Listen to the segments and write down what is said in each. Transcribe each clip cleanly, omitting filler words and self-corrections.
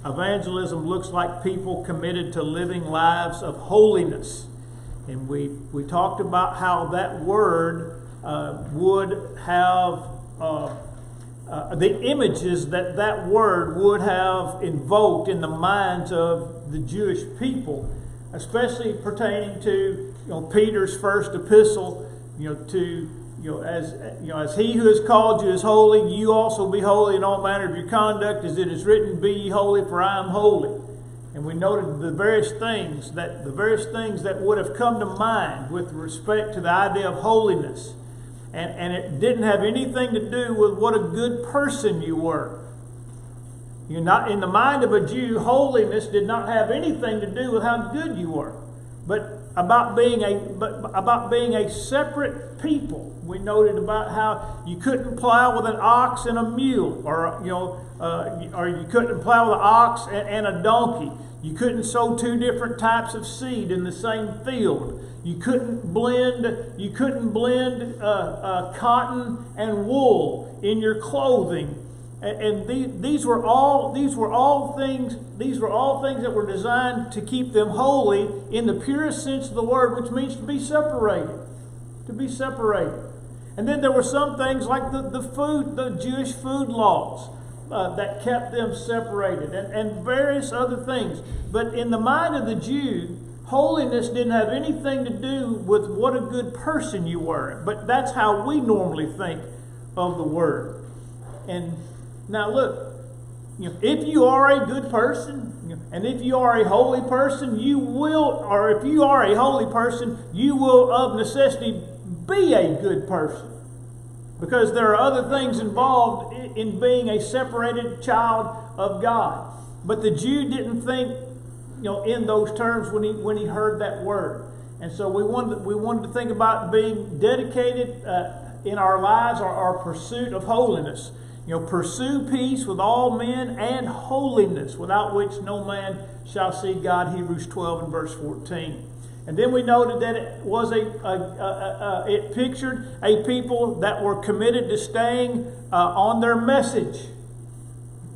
Evangelism looks like people committed to living lives of holiness. And we talked about how that word would have the images that word would have invoked in the minds of the Jewish people, especially pertaining to Peter's first epistle, as he who has called you is holy, you also be holy in all manner of your conduct, as it is written, be ye holy, for I am holy. And we noted the various things that would have come to mind with respect to the idea of holiness. And it didn't have anything to do with what a good person you were. You're not in the mind of a Jew, holiness did not have anything to do with how good you were, but about being a separate people. We noted about how you couldn't plow with an ox and a mule, or you couldn't plow with an ox and a donkey. You couldn't sow two different types of seed in the same field. You couldn't blend cotton and wool in your clothing. And these were all things that were designed to keep them holy in the purest sense of the word, which means to be separated. To be separated. And then there were some things like the Jewish food laws that kept them separated, and various other things. But in the mind of the Jew, holiness didn't have anything to do with what a good person you were. But that's how we normally think of the word. And now look, if you are a good person, and if you are a holy person, if you are a holy person, you will of necessity be a good person. Because there are other things involved in being a separated child of God. But the Jew didn't think, in those terms when he heard that word. And so we wanted to think about being dedicated in our lives, our pursuit of holiness. Pursue peace with all men and holiness, without which no man shall see God, Hebrews 12 and verse 14. And then we noted that it was it pictured a people that were committed to staying on their message.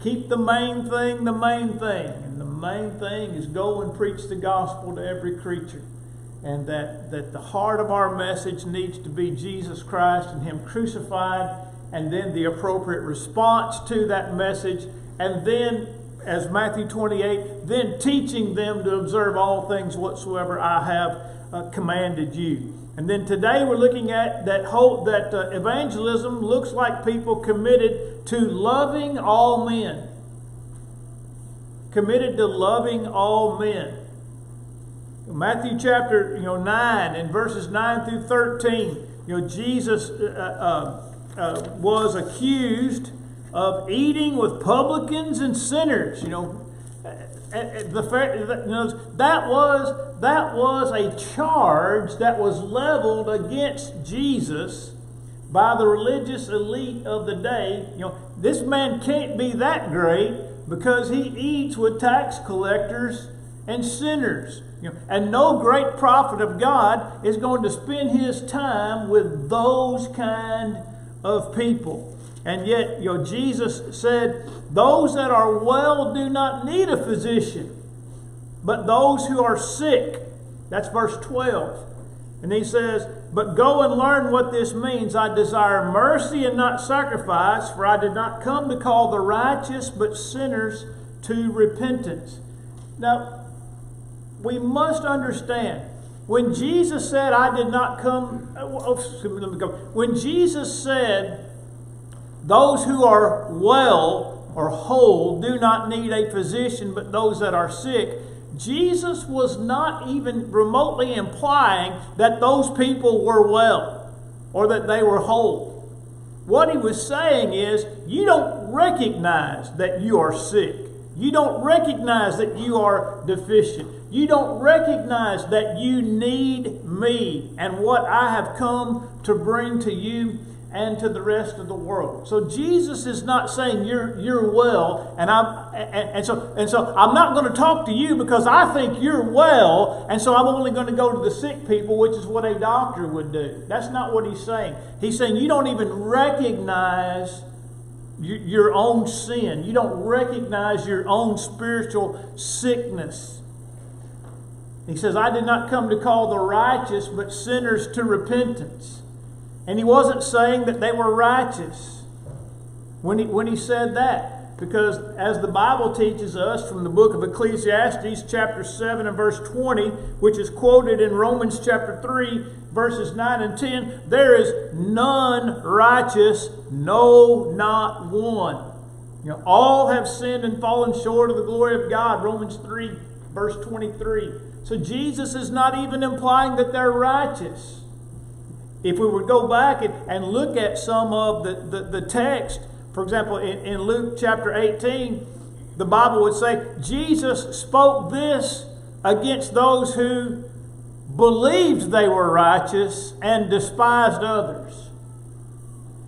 Keep the main thing the main thing. And the main thing is go and preach the gospel to every creature. And that the heart of our message needs to be Jesus Christ and Him crucified, and then the appropriate response to that message, and then, as Matthew 28, then teaching them to observe all things whatsoever I have commanded you. And then today we're looking at that evangelism looks like people committed to loving all men. Committed to loving all men. Matthew chapter 9 and verses 9 through 13, Jesus was accused of eating with publicans and sinners. That was a charge that was leveled against Jesus by the religious elite of the day. This man can't be that great because he eats with tax collectors and sinners. And no great prophet of God is going to spend his time with those kind of people. And yet, Jesus said, those that are well do not need a physician, but those who are sick. That's verse 12. And he says, but go and learn what this means. I desire mercy and not sacrifice, for I did not come to call the righteous, but sinners to repentance. Now, we must understand, when Jesus said, I did not come, when Jesus said, those who are well or whole do not need a physician, but those that are sick, Jesus was not even remotely implying that those people were well or that they were whole. What he was saying is, you don't recognize that you are sick. You don't recognize that you are deficient. You don't recognize that you need me and what I have come to bring to you and to the rest of the world. So Jesus is not saying you're well, and so I'm not going to talk to you because I think you're well, and so I'm only going to go to the sick people, which is what a doctor would do. That's not what he's saying. He's saying you don't even recognize your own sin. You don't recognize your own spiritual sickness. He says, I did not come to call the righteous, but sinners to repentance. And he wasn't saying that they were righteous when he said that. Because as the Bible teaches us from the book of Ecclesiastes, chapter 7 and verse 20, which is quoted in Romans chapter 3, verses 9 and 10, there is none righteous, no, not one. All have sinned and fallen short of the glory of God. Romans 3, verse 23. So Jesus is not even implying that they're righteous. If we would go back and look at some of the text, for example, in Luke chapter 18, the Bible would say, Jesus spoke this against those who believed they were righteous and despised others.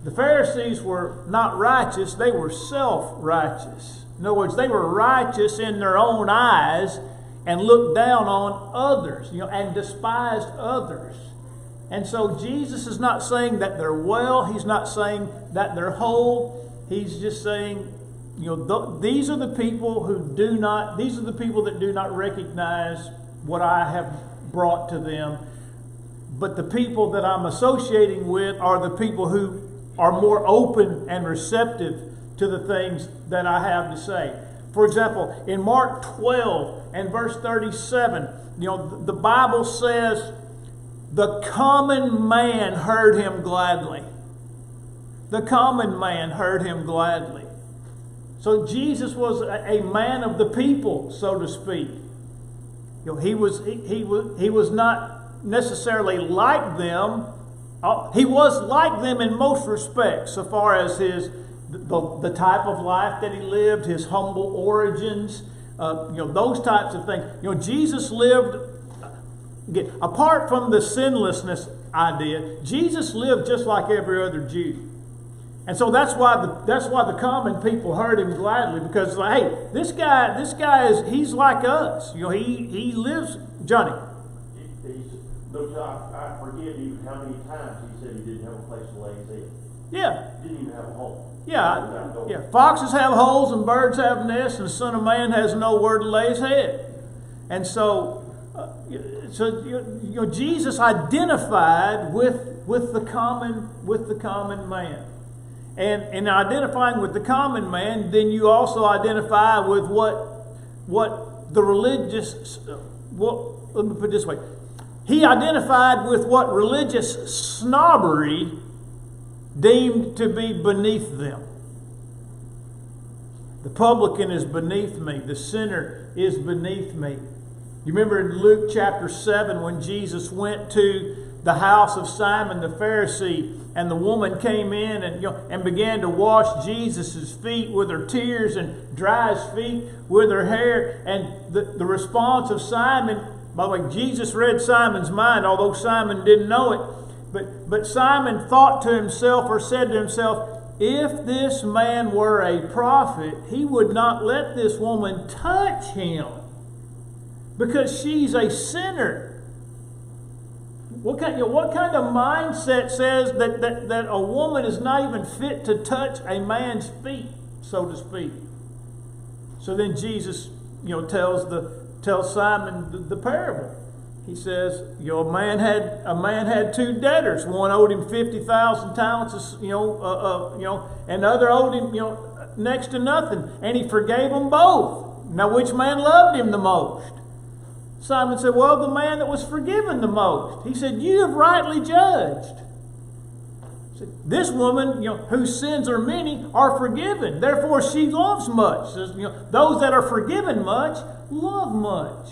The Pharisees were not righteous, they were self-righteous. In other words, they were righteous in their own eyes and looked down on others, and despised others. And so Jesus is not saying that they're well. He's not saying that they're whole. He's just saying, these are the people these are the people that do not recognize what I have brought to them. But the people that I'm associating with are the people who are more open and receptive to the things that I have to say. For example, in Mark 12 and verse 37, the Bible says, the common man heard him gladly. The common man heard him gladly. So Jesus was a man of the people, so to speak. He was not necessarily like them. He was like them in most respects, so far as the type of life that he lived, his humble origins, those types of things. Jesus lived. Again, apart from the sinlessness idea, Jesus lived just like every other Jew. And so that's why the common people heard him gladly, because hey, this guy he's like us. He lives, Johnny. I forget even how many times he said he didn't have a place to lay his head. Yeah. He didn't even have a home. Yeah. Foxes have holes and birds have nests, and the Son of Man has nowhere to lay his head. And so Jesus identified with the common man, and in identifying with the common man, then you also identify with what the religious. Let me put it this way: he identified with what religious snobbery deemed to be beneath them. The publican is beneath me. The sinner is beneath me. You remember in Luke chapter 7 when Jesus went to the house of Simon the Pharisee, and the woman came in and began to wash Jesus' feet with her tears and dry his feet with her hair. And the response of Simon, by the way, Jesus read Simon's mind, although Simon didn't know it. But Simon thought to himself, or said to himself, if this man were a prophet, he would not let this woman touch him, because she's a sinner. What kind of mindset says that a woman is not even fit to touch a man's feet, so to speak? So then Jesus, tells Simon the parable. He says, a man had two debtors. One owed him 50,000 talents, and the other owed him, next to nothing, and he forgave them both. Now, which man loved him the most? Simon said, well, the man that was forgiven the most. He said, you have rightly judged. This woman, whose sins are many, are forgiven. Therefore, she loves much. Those that are forgiven much love much.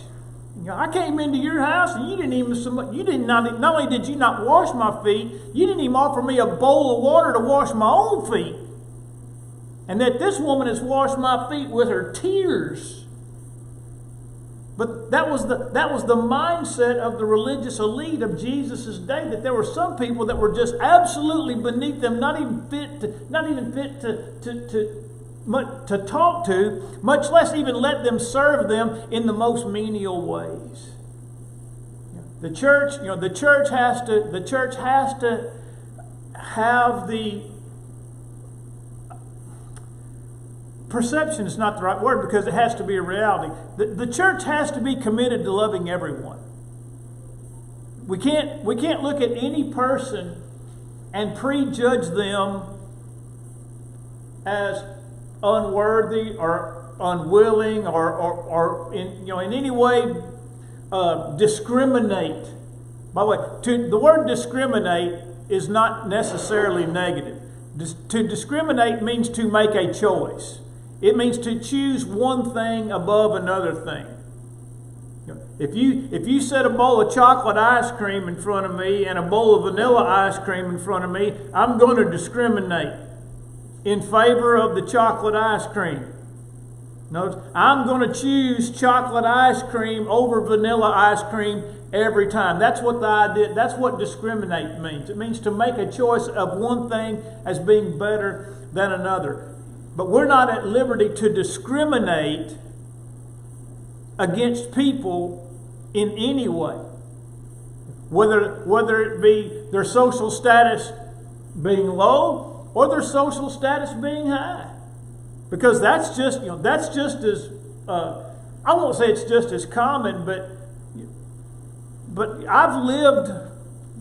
I came into your house and not only did you not wash my feet, you didn't even offer me a bowl of water to wash my own feet. And that this woman has washed my feet with her tears. But that was the mindset of the religious elite of Jesus' day, that there were some people that were just absolutely beneath them, not even fit to talk to, much less even let them serve them in the most menial ways. The church has to have perception is not the right word because it has to be a reality. The church has to be committed to loving everyone. We can't look at any person and prejudge them as unworthy or unwilling or in any way discriminate. By the way, the word discriminate is not necessarily negative. To discriminate means to make a choice. It means to choose one thing above another thing. If you set a bowl of chocolate ice cream in front of me and a bowl of vanilla ice cream in front of me, I'm going to discriminate in favor of the chocolate ice cream. Notice, I'm going to choose chocolate ice cream over vanilla ice cream every time. That's what the idea. That's what discriminate means. It means to make a choice of one thing as being better than another. But we're not at liberty to discriminate against people in any way, whether it be their social status being low or their social status being high, because that's just as I won't say it's just as common, but I've lived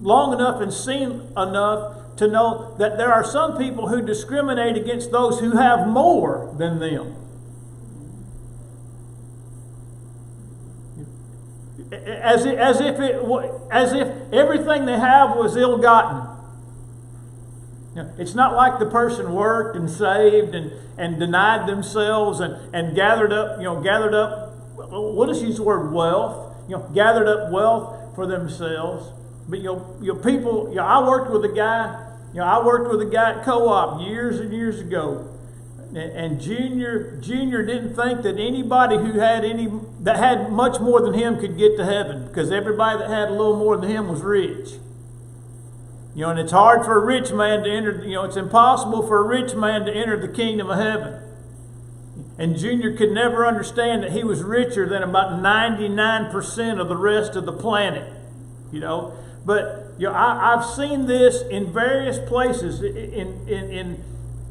long enough and seen enough to know that there are some people who discriminate against those who have more than them. As if everything they have was ill-gotten. It's not like the person worked and saved and denied themselves and gathered up, what does use the word wealth? Gathered up wealth for themselves. But people, I worked with a guy at Co-op years and years ago. And Junior didn't think that anybody that had much more than him could get to heaven, because everybody that had a little more than him was rich. And it's hard for a rich man to enter. It's impossible for a rich man to enter the kingdom of heaven. And Junior could never understand that he was richer than about 99% of the rest of the planet. But I've seen this in various places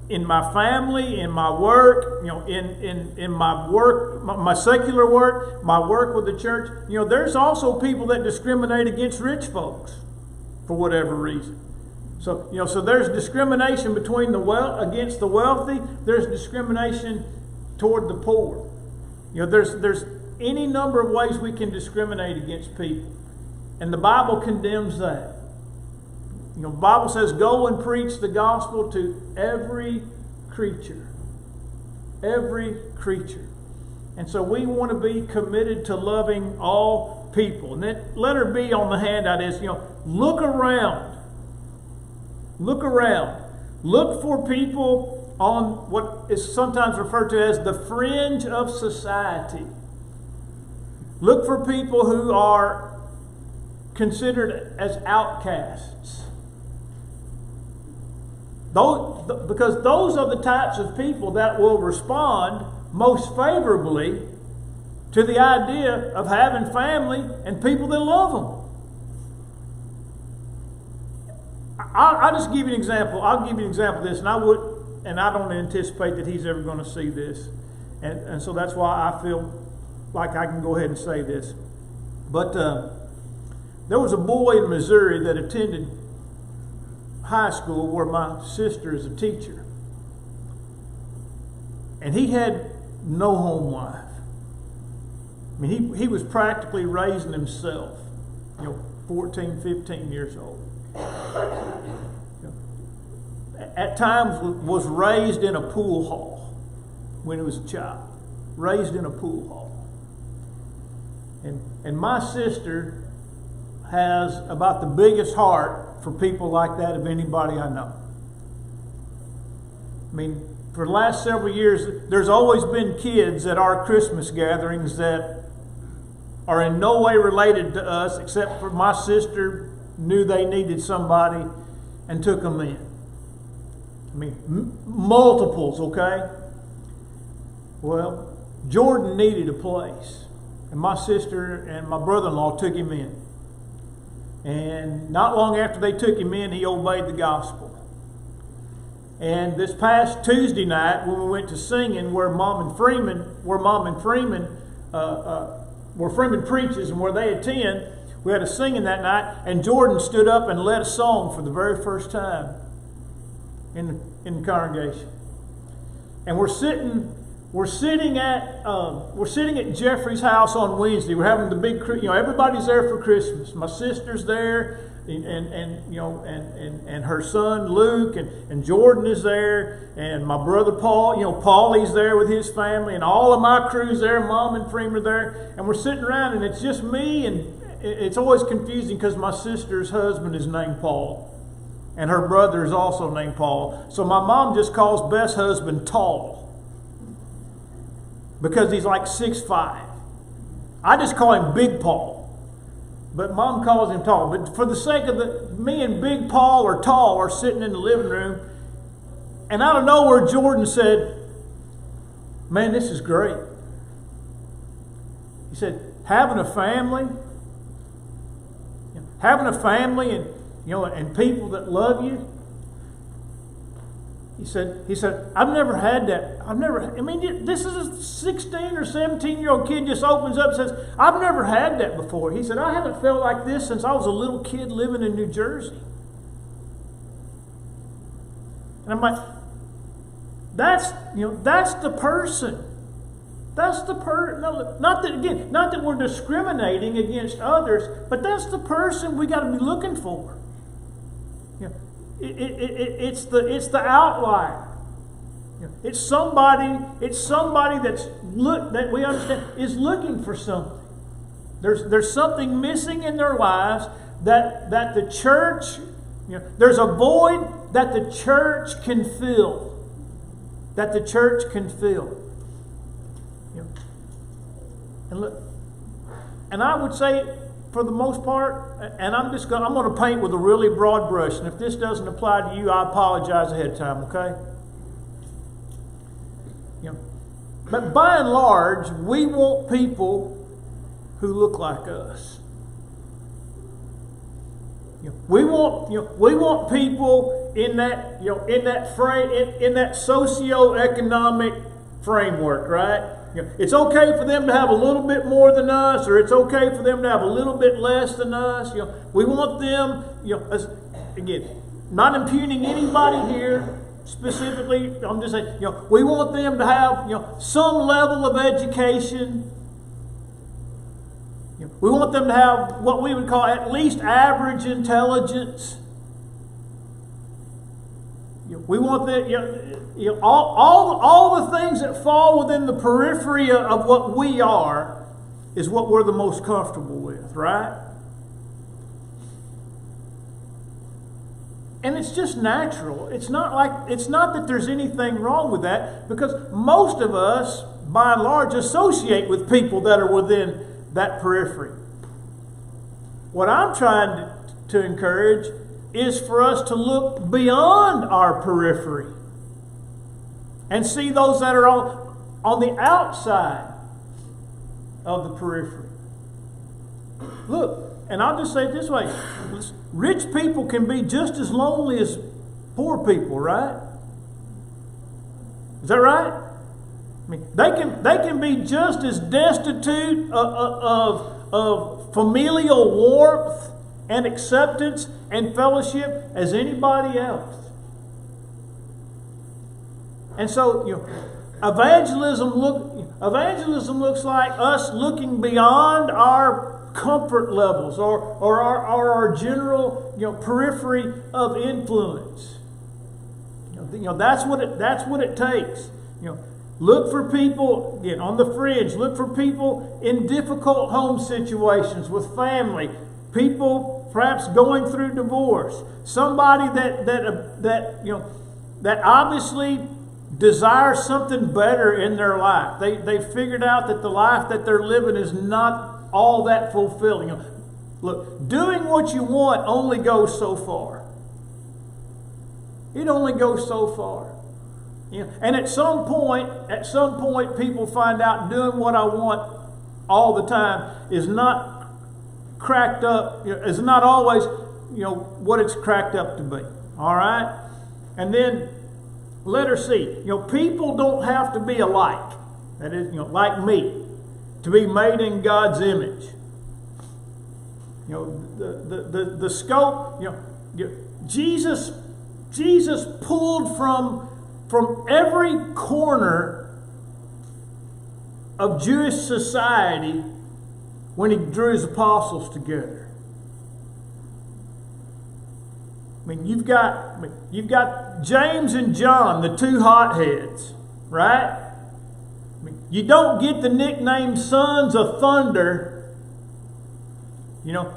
in my family, in my work, in my work, my secular work, my work with the church. There's also people that discriminate against rich folks for whatever reason. So there's discrimination between against the wealthy. There's discrimination toward the poor. There's any number of ways we can discriminate against people, and the Bible condemns that. The Bible says, go and preach the gospel to every creature. Every creature. And so we want to be committed to loving all people. And then letter B on the handout is, look around. Look around. Look for people on what is sometimes referred to as the fringe of society. Look for people who are considered as outcasts. Because those are the types of people that will respond most favorably to the idea of having family and people that love them. I'll just give you an example. I'll give you an example of this, and I don't anticipate that he's ever going to see this, and so that's why I feel like I can go ahead and say this. But there was a boy in Missouri that attended high school where my sister is a teacher, and he had no home life. I mean, he was practically raising himself, 14, 15 years old. At times was raised in a pool hall when he was a child. Raised in a pool hall. And my sister has about the biggest heart for people like that of anybody I know. I mean, for the last several years, there's always been kids at our Christmas gatherings that are in no way related to us, except for my sister knew they needed somebody and took them in. I mean, multiples, okay? Well, Jordan needed a place, and my sister and my brother-in-law took him in. And not long after they took him in, he obeyed the gospel. And this past Tuesday night, when we went to singing, where Freeman preaches and where they attend, we had a singing that night, and Jordan stood up and led a song for the very first time in the congregation. And we're sitting at Jeffrey's house on Wednesday. We're having the big, everybody's there for Christmas. My sister's there, and her son Luke, and Jordan is there, and my brother Paul, Paulie's there with his family, and all of my crew's there. Mom and Freeman are there, and we're sitting around, and it's just me, and it's always confusing because my sister's husband is named Paul, and her brother is also named Paul. So my mom just calls Beth's husband Tall, because he's like 6'5". I just call him Big Paul, but Mom calls him Tall. But for the sake of me and Big Paul or Tall are sitting in the living room, and out of nowhere Jordan said, "Man, this is great." He said, having a family and people that love you. He said, I've never had that. This is a 16 or 17-year-old kid just opens up and says, I've never had that before. He said, I haven't felt like this since I was a little kid living in New Jersey. And I'm like, that's the person. That's the person. Not that we're discriminating against others, but that's the person we got to be looking for. It's the outlier. It's somebody that we understand is looking for something. There's something missing in their lives that the church, there's a void that the church can fill. That the church can fill. And look, and I would say, for the most part, and I'm going to paint with a really broad brush, and if this doesn't apply to you, I apologize ahead of time, okay? But by and large, we want people who look like us. We want people in that socioeconomic framework, right? It's okay for them to have a little bit more than us, or it's okay for them to have a little bit less than us. We want them, again, not impugning anybody here specifically. I'm just saying, we want them to have, some level of education. We want them to have what we would call at least average intelligence. We want that, all the things that fall within the periphery of what we are is what we're the most comfortable with, right? And it's just natural. It's not that there's anything wrong with that, because most of us, by and large, associate with people that are within that periphery. What I'm trying to encourage is for us to look beyond our periphery and see those that are on the outside of the periphery. Look, and I'll just say it this way. Rich people can be just as lonely as poor people, right? Is that right? They can be just as destitute of familial warmth and acceptance and fellowship as anybody else. And so, evangelism looks like us looking beyond our comfort levels or our general periphery of influence. That's what it takes. Look for people on the fringe. Look for people in difficult home situations with family. People perhaps going through divorce. Somebody that obviously desires something better in their life. They figured out that the life that they're living is not all that fulfilling. Look, doing what you want only goes so far. It only goes so far. And at some point, people find out doing what I want all the time is not cracked up. Is not always, what it's cracked up to be. All right, and then Letter C, people don't have to be alike. That is, like me, to be made in God's image. The scope, Jesus pulled from every corner of Jewish society when he drew his apostles together. You've got James and John, the two hotheads, right? You don't get the nickname Sons of Thunder,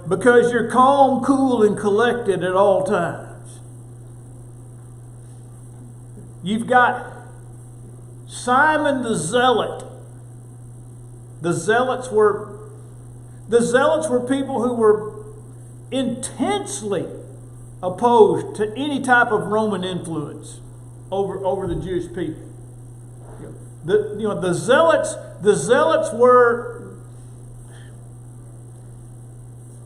because you're calm, cool, and collected at all times. You've got Simon the Zealot. The Zealots were people who were intensely opposed to any type of Roman influence over the Jewish people. The Zealots were,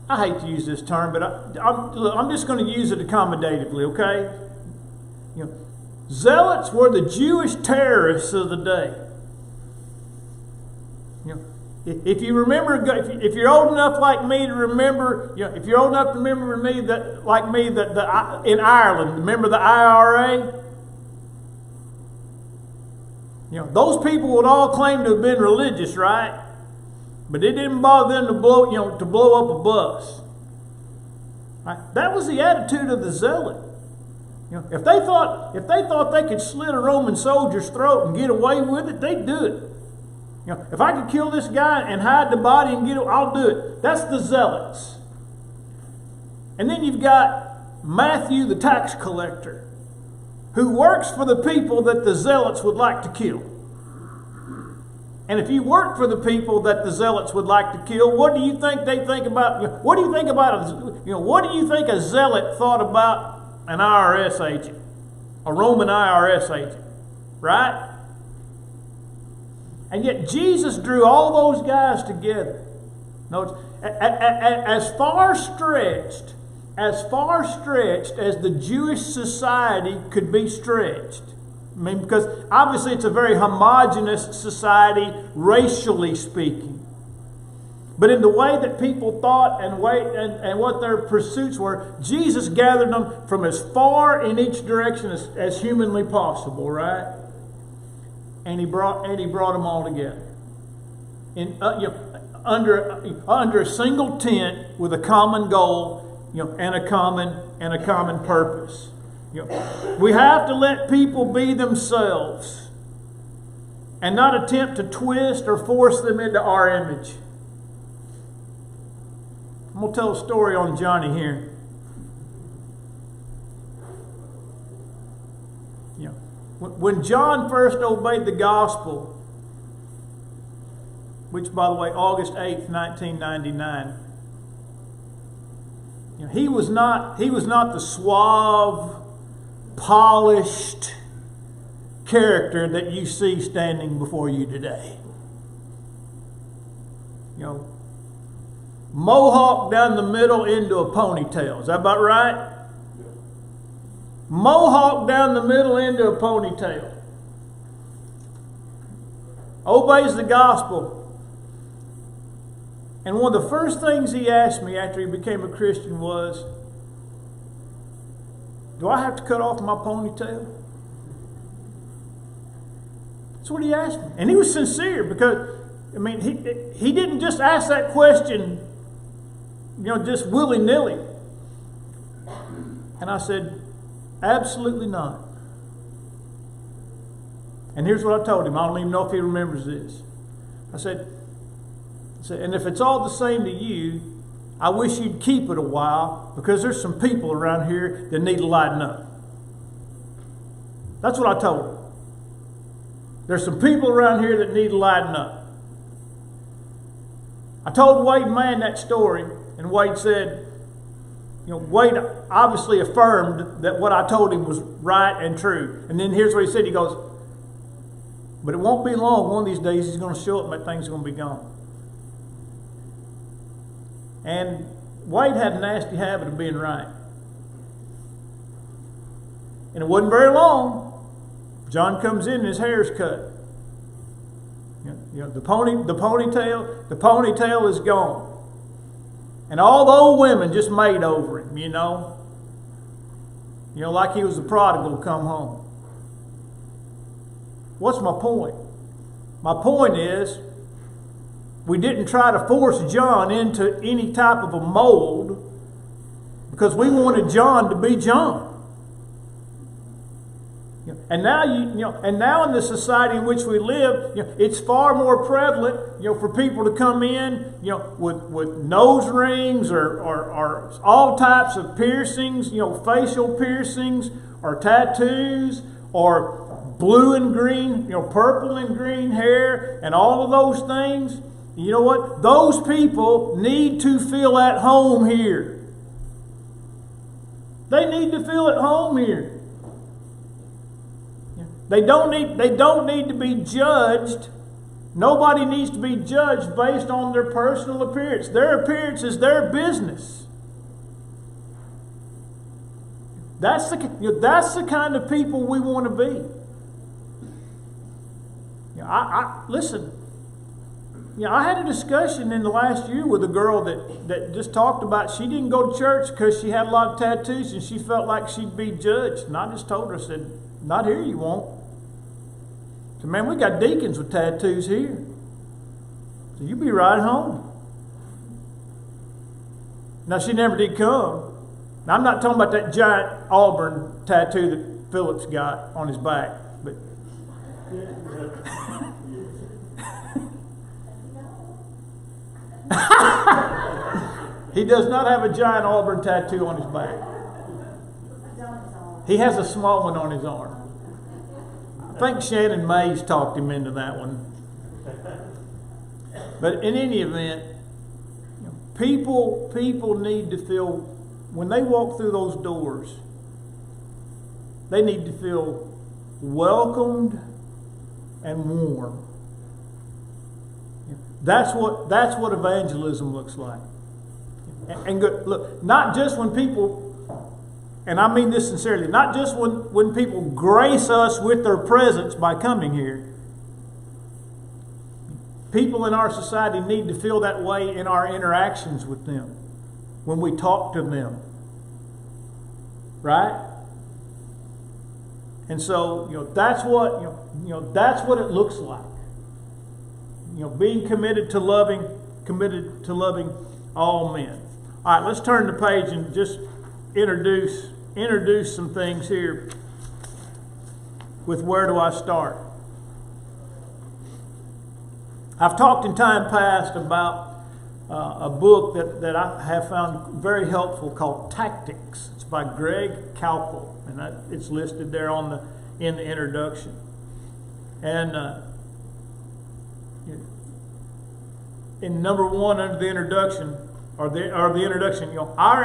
I hate to use this term, but I'm just going to use it accommodatively, okay? Zealots were the Jewish terrorists of the day. If you remember, if you're old enough like me to remember, if you're old enough to remember that in Ireland, remember the IRA? Those people would all claim to have been religious, right? But it didn't bother them to blow up a bus. Right? That was the attitude of the zealot. If they thought they could slit a Roman soldier's throat and get away with it, they'd do it. If I could kill this guy and hide the body and I'll do it. That's the zealots. And then you've got Matthew the tax collector, who works for the people that the zealots would like to kill. And if you work for the people that the zealots would like to kill, what do you think they think about? What do you think a zealot thought about an IRS agent, a Roman IRS agent, right? And yet Jesus drew all those guys together. Notice, as far stretched as the Jewish society could be stretched. Because obviously it's a very homogeneous society, racially speaking. But in the way that people thought and what their pursuits were, Jesus gathered them from as far in each direction as humanly possible, right? And he brought them all together under a single tent with a common goal, and a common purpose. We have to let people be themselves and not attempt to twist or force them into our image. I'm going to tell a story on Johnny here. When John first obeyed the gospel, which, by the way, August 8th, 1999, he was not the suave, polished character that you see standing before you today. Mohawk down the middle into a ponytail. Is that about right? Mohawk down the middle into a ponytail. Obeys the gospel. And one of the first things he asked me after he became a Christian was, do I have to cut off my ponytail? That's what he asked me. And he was sincere because, he didn't just ask that question, just willy-nilly. And I said, absolutely not. And here's what I told him. I don't even know if he remembers this. I said, and if it's all the same to you, I wish you'd keep it a while, because there's some people around here that need to lighten up. That's what I told him. There's some people around here that need to lighten up. I told Wade Mann that story, and Wade said, Wade obviously affirmed that what I told him was right and true. And then here's what he said. He goes, but it won't be long. One of these days he's going to show up and that thing's going to be gone. And Wade had a nasty habit of being right. And it wasn't very long John comes in and his hair's cut. The ponytail is gone. And all the old women just made over him, like he was the prodigal to come home. What's my point? My point is, we didn't try to force John into any type of a mold because we wanted John to be John. And now and now in the society in which we live, it's far more prevalent, for people to come in, with nose rings or all types of piercings, facial piercings or tattoos or blue and green, purple and green hair and all of those things. You know what? Those people need to feel at home here. They need to feel at home here. They don't need to be judged. Nobody needs to be judged based on their personal appearance. Their appearance is their business. That's the kind of people we want to be. Listen. I had a discussion in the last year with a girl that just talked about she didn't go to church because she had a lot of tattoos and she felt like she'd be judged. And I just told her, I said, not here you won't. So, man, we got deacons with tattoos here. So you be right home. Now, she never did come. Now, I'm not talking about that giant Auburn tattoo that Philip's got on his back. But he does not have a giant Auburn tattoo on his back. He has a small one on his arm. I think Shannon Mays talked him into that one. But in any event, people need to feel, when they walk through those doors, they need to feel welcomed and warm. That's what evangelism looks like. And good, look, not just when people, and I mean this sincerely, not just when people grace us with their presence by coming here. People in our society need to feel that way in our interactions with them, when we talk to them. Right? And so, that's what it looks like. Being committed to loving all men. All right, let's turn the page and just introduce some things here with where do I start. I've talked in time past about a book that I have found very helpful called Tactics. It's by Greg Cowpel, and it's listed there in the introduction. And in number 1 under the introduction, our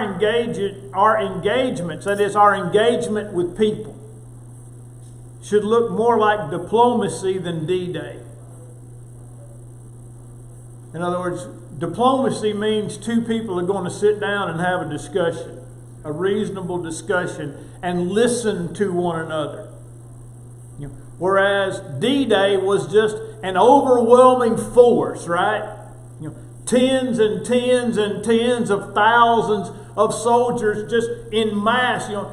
engagements, that is our engagement with people, should look more like diplomacy than D-Day. In other words, diplomacy means two people are going to sit down and have a discussion, a reasonable discussion, and listen to one another. Whereas D-Day was just an overwhelming force, right? Tens and tens and tens of thousands of soldiers just in mass. We're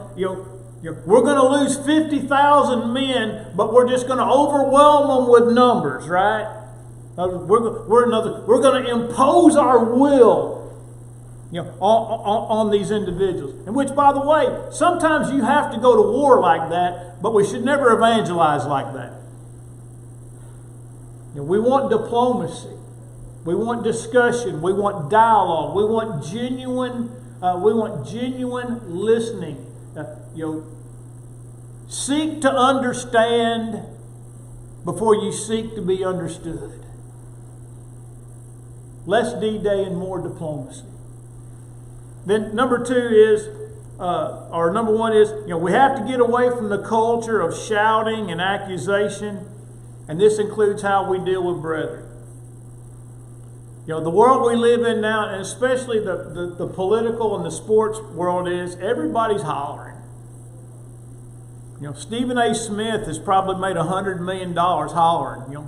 going to lose 50,000 men, but we're just going to overwhelm them with numbers, right? We're going to impose our will, on these individuals. And which, by the way, sometimes you have to go to war like that, but we should never evangelize like that. We want diplomacy. We want discussion. We want dialogue. We want genuine listening. Seek to understand before you seek to be understood. Less D-Day and more diplomacy. Then number 1 is, we have to get away from the culture of shouting and accusation, and this includes how we deal with brethren. The world we live in now, and especially the political and the sports world, is everybody's hollering. Stephen A. Smith has probably made $100 million hollering.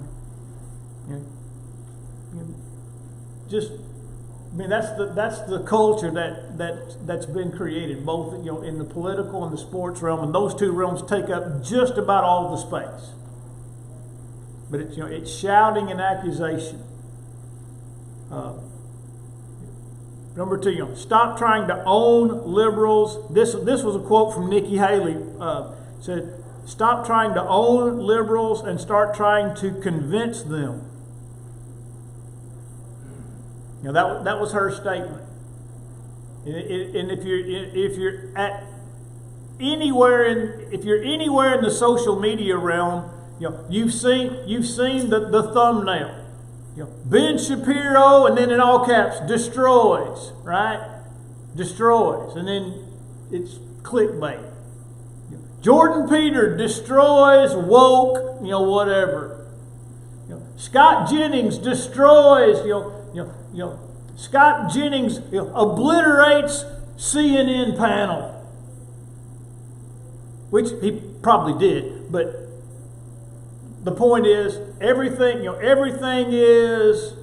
That's the culture that's been created, both in the political and the sports realm, and those two realms take up just about all the space. But it's shouting and accusation. Number 2, stop trying to own liberals. This was a quote from Nikki Haley. Said, stop trying to own liberals and start trying to convince them. That was her statement. And if you're anywhere in the social media realm, you've seen the thumbnail. Ben Shapiro, and then in all caps, destroys, right? Destroys, and then it's clickbait. Jordan Peter destroys woke, whatever. Scott Jennings destroys, Scott Jennings obliterates CNN panel, which he probably did, but the point is everything is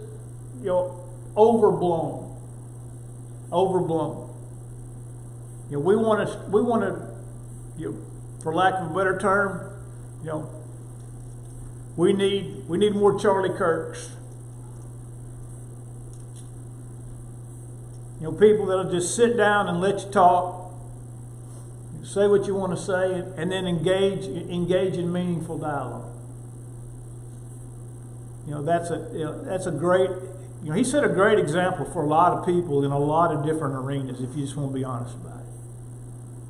overblown. We want to, for lack of a better term, we need more Charlie Kirks. People that'll just sit down and let you talk, say what you want to say, and then engage in meaningful dialogue. That's a great. He set a great example for a lot of people in a lot of different arenas. If you just want to be honest about it,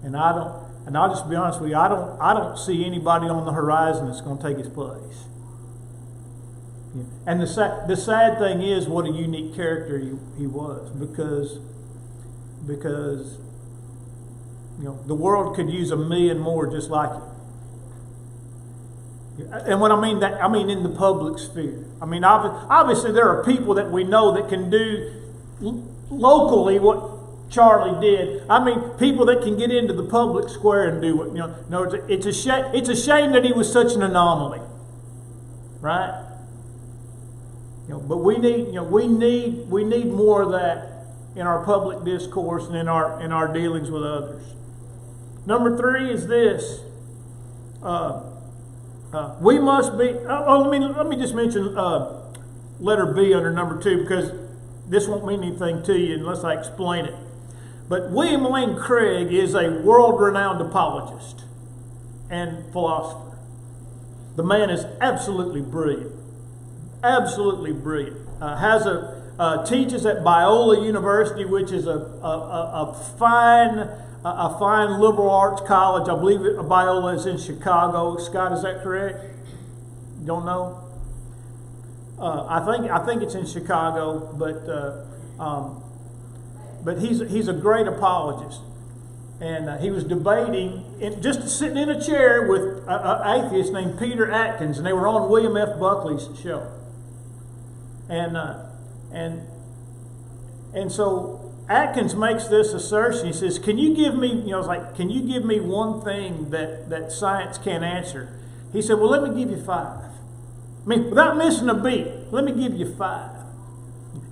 and I'll just be honest with you. I don't see anybody on the horizon that's going to take his place. And the sad thing is, what a unique character he was, because the world could use 1 million more just like him. And when I mean that, I mean in the public sphere. Obviously there are people that we know that can do locally what Charlie did. People that can get into the public square and do what, No, it's a shame. It's a shame that he was such an anomaly, right? But we need more of that in our public discourse and in our dealings with others. Number 3 is this. We must be. Let me just mention letter B under number 2, because this won't mean anything to you unless I explain it. But William Lane Craig is a world-renowned apologist and philosopher. The man is absolutely brilliant. Absolutely brilliant. Teaches at Biola University, which is a fine liberal arts college. I believe Biola is in Chicago. Scott, is that correct? Don't know. I think it's in Chicago, but he's a great apologist, and he was debating, just sitting in a chair with an atheist named Peter Atkins, and they were on William F. Buckley's show. And so Atkins makes this assertion. He says, "Can you give me, can you give me one thing that science can't answer?" He said, "Well, let me give you 5. Without missing a beat, let me give you 5."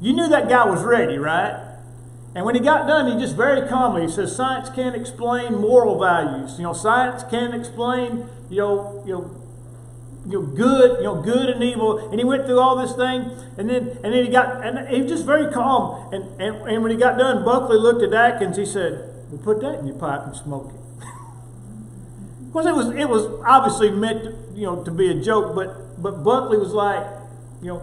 You knew that guy was ready, right? And when he got done, he just very calmly, he says, "Science can't explain moral values. Science can't explain, good and evil." And he went through all this thing, and then he was just very calm. And when he got done, Buckley looked at Atkins. He said, "Well, put that in your pipe and smoke it." Of course, it was obviously meant to be a joke, but Buckley was like, you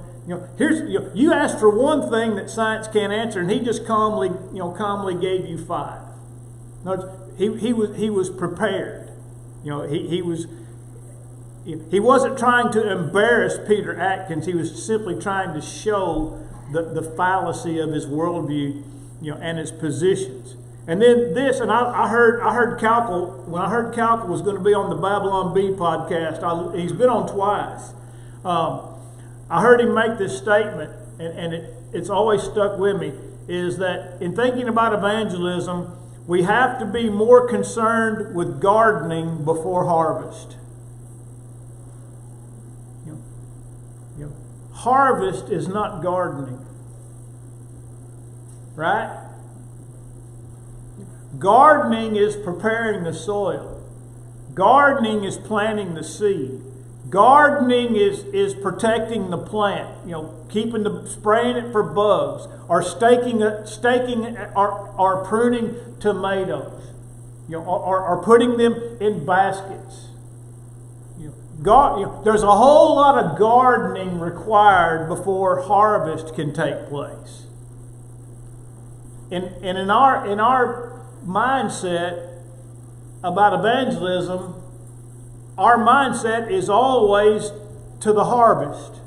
asked for one thing that science can't answer, and he just calmly gave you 5. No, he was prepared. He wasn't trying to embarrass Peter Atkins. He was simply trying to show the fallacy of his worldview, and his positions. And then this, and I heard Calcle, when I heard Calcle was going to be on the Babylon Bee podcast, he's been on twice. I heard him make this statement, and it's always stuck with me, is that in thinking about evangelism, we have to be more concerned with gardening before harvest. Harvest is not gardening. Right? Gardening is preparing the soil. Gardening is planting the seed. Gardening is protecting the plant. Spraying it for bugs, or staking or pruning tomatoes. Or putting them in baskets. There's a whole lot of gardening required before harvest can take place. And in our mindset about evangelism, our mindset is always to the harvest.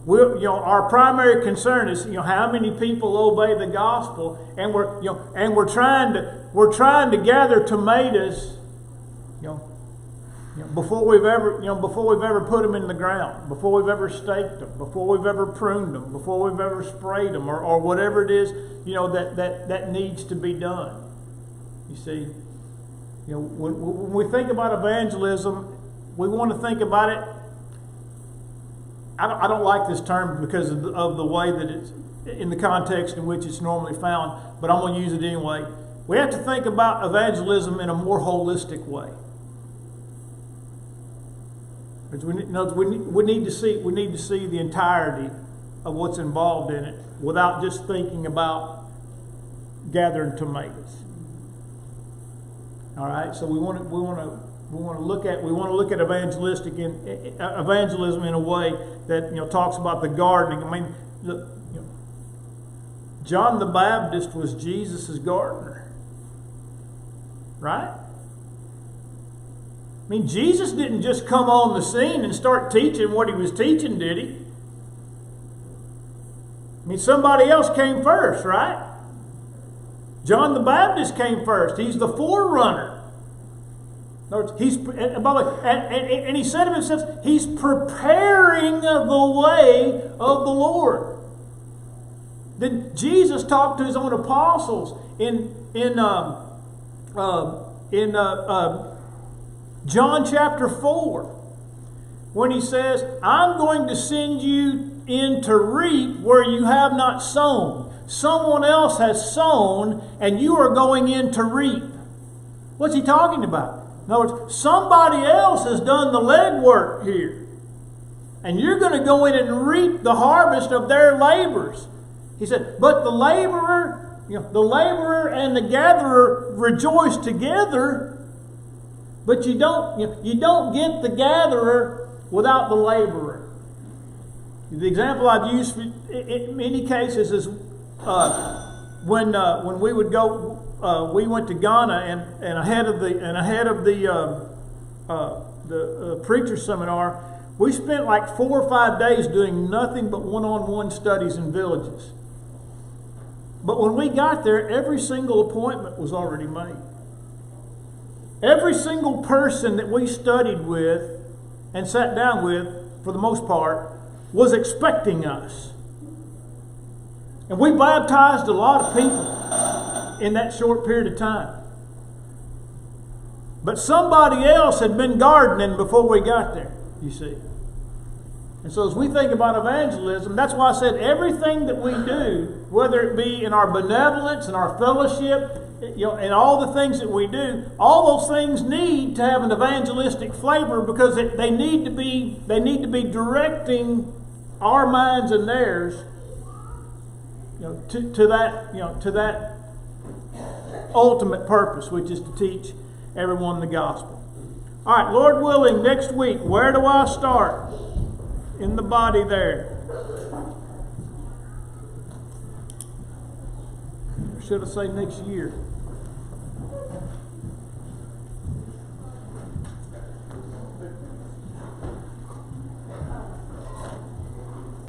Our primary concern is how many people obey the gospel, and we're trying to gather tomatoes. Before we've ever put them in the ground, before we've ever staked them, before we've ever pruned them, before we've ever sprayed them, or whatever it is that needs to be done. You see, when we think about evangelism, we want to think about it. I don't like this term because of the way that it's in the context in which it's normally found, but I'm going to use it anyway. We have to think about evangelism in a more holistic way. We need to see the entirety of what's involved in it without just thinking about gathering tomatoes. All right, so we want to look at evangelism in a way that talks about the gardening. I mean, look, John the Baptist was Jesus' gardener, right? I mean, Jesus didn't just come on the scene and start teaching what he was teaching, did he? I mean, somebody else came first, right? John the Baptist came first. He's the forerunner. In other words, and he said of himself, he's preparing the way of the Lord. Then Jesus talked to his own apostles in John chapter 4, when he says, I'm going to send you in to reap where you have not sown. Someone else has sown, and you are going in to reap. What's he talking about? In other words, somebody else has done the legwork here. And you're going to go in and reap the harvest of their labors. He said, but the laborer and the gatherer rejoice together. But you don't get the gatherer without the laborer. The example I've used in many cases is when we would go. We went to Ghana, and ahead of the preacher seminar, we spent like 4 or 5 days doing nothing but one-on-one studies in villages. But when we got there, every single appointment was already made. Every single person that we studied with and sat down with, for the most part, was expecting us. And we baptized a lot of people in that short period of time. But somebody else had been gardening before we got there, you see. And so as we think about evangelism, that's why I said everything that we do, whether it be in our benevolence and our fellowship, and all the things that we do, all those things need to have an evangelistic flavor because they need to be directing our minds and theirs, to that ultimate purpose, which is to teach everyone the gospel. All right, Lord willing, next week, where do I start? In the body there. Or should I say next year?